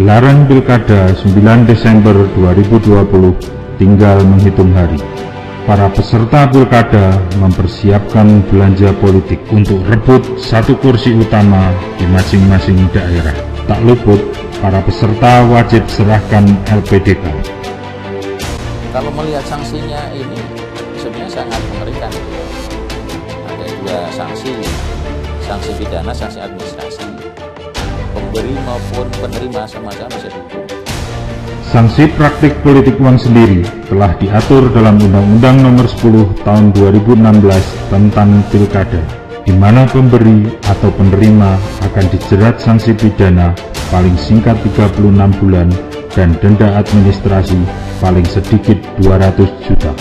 Gelaran Pilkada 9 Desember 2020 tinggal menghitung hari. Para peserta pilkada mempersiapkan belanja politik untuk rebut satu kursi utama di masing-masing daerah. Tak luput, para peserta wajib serahkan LPDK. Kalau melihat sanksinya ini sebenarnya sangat mengerikan. Ada dua sanksi pidana, sanksi administrasi. Pemberi maupun penerima sama-sama bisa dihukum. Sanksi praktik politik uang sendiri telah diatur dalam Undang-Undang Nomor 10 Tahun 2016 tentang Pilkada, di mana pemberi atau penerima akan dijerat sanksi pidana paling singkat 36 bulan dan denda administrasi paling sedikit 200 juta.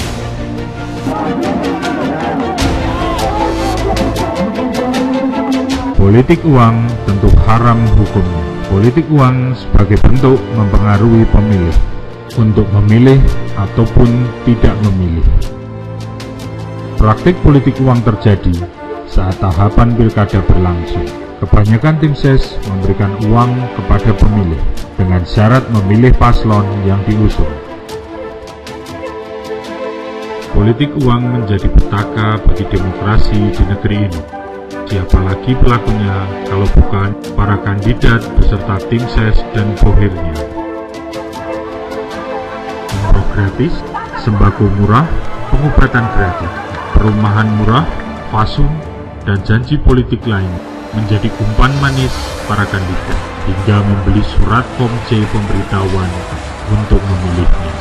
Politik uang tentu haram hukumnya. Politik uang sebagai bentuk mempengaruhi pemilih untuk memilih ataupun tidak memilih. Praktik politik uang terjadi saat tahapan pilkada berlangsung. Kebanyakan tim ses memberikan uang kepada pemilih dengan syarat memilih paslon yang diusung. Politik uang menjadi petaka bagi demokrasi di negeri ini. Siapa lagi pelakunya kalau bukan para kandidat beserta tim ses dan bohirnya. Umroh gratis, sembako murah, pengobatan gratis, perumahan murah, fasum, dan janji politik lain menjadi umpan manis para kandidat hingga membeli surat form C pemberitahuan untuk memilihnya.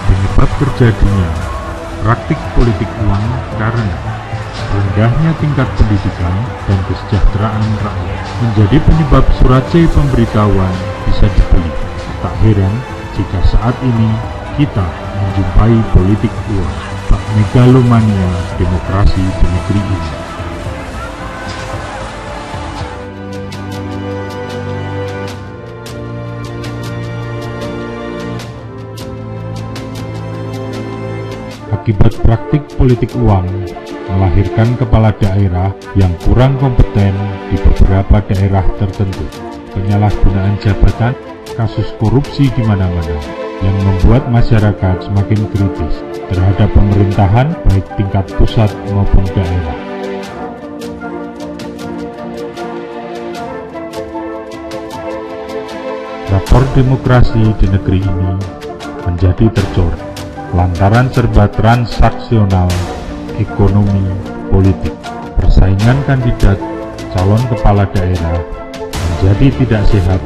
Penyebab terjadinya praktik politik uang karena rendahnya tingkat pendidikan dan kesejahteraan rakyat menjadi penyebab surat C pemberitahuan bisa dibeli. Tak heran jika saat ini kita menjumpai politik uang, bak megalomania demokrasi di negeri ini. Akibat praktik politik uang melahirkan kepala daerah yang kurang kompeten di beberapa daerah tertentu, penyalahgunaan jabatan, kasus korupsi di mana-mana, yang membuat masyarakat semakin kritis terhadap pemerintahan baik tingkat pusat maupun daerah. Rapor demokrasi di negeri ini menjadi tercoreng lantaran serba transaksional ekonomi politik. Persaingan kandidat calon kepala daerah menjadi tidak sehat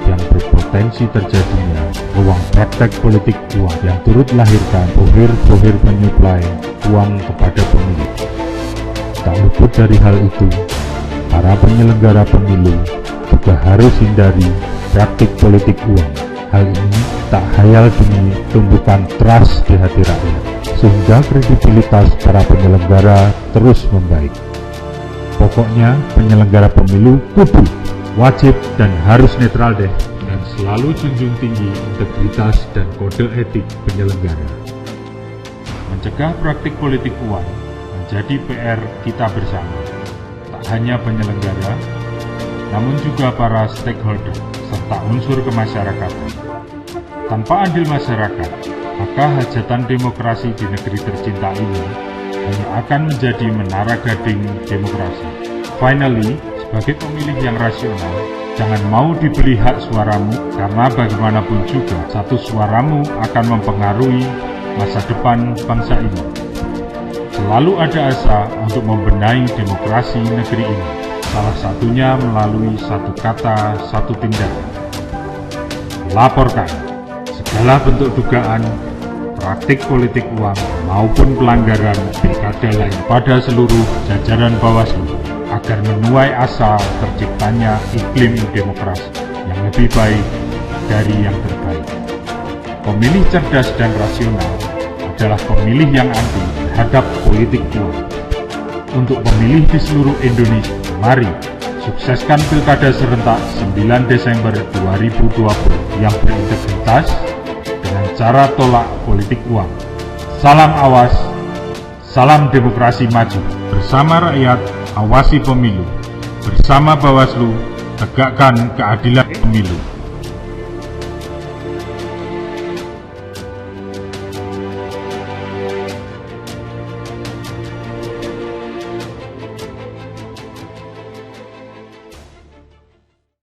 yang berpotensi terjadinya ruang praktek politik uang yang turut lahirkan bohir-bohir menyuplai uang kepada pemilih. Tak luput dari hal itu, para penyelenggara pemilu juga harus hindari praktik politik uang. Hal ini tak hayal demi tumbuhkan trust di hati rakyat, sehingga kredibilitas para penyelenggara terus membaik. Pokoknya penyelenggara pemilu kudu, wajib, dan harus netral deh, dan selalu junjung tinggi integritas dan kode etik penyelenggara. Mencegah praktik politik uang menjadi PR kita bersama, tak hanya penyelenggara, namun juga para stakeholder serta unsur kemasyarakatan. Tanpa andil masyarakat, maka hajatan demokrasi di negeri tercinta ini hanya akan menjadi menara gading demokrasi. Finally, sebagai pemilih yang rasional, jangan mau dibeli hak suaramu, karena bagaimanapun juga satu suaramu akan mempengaruhi masa depan bangsa ini. Selalu ada asa untuk membenahi demokrasi negeri ini, salah satunya melalui satu kata, satu tindakan. Laporkan segala bentuk dugaan praktik politik uang maupun pelanggaran pilkada lain pada seluruh jajaran Bawaslu agar menuai asa terciptanya iklim demokrasi yang lebih baik dari yang terbaik. Pemilih cerdas dan rasional adalah pemilih yang anti terhadap politik uang. Untuk pemilih di seluruh Indonesia, mari sukseskan Pilkada serentak 9 Desember 2020 yang berintegritas dengan cara tolak politik uang. Salam awas, salam demokrasi maju. Bersama rakyat, awasi pemilu. Bersama Bawaslu, tegakkan keadilan pemilu.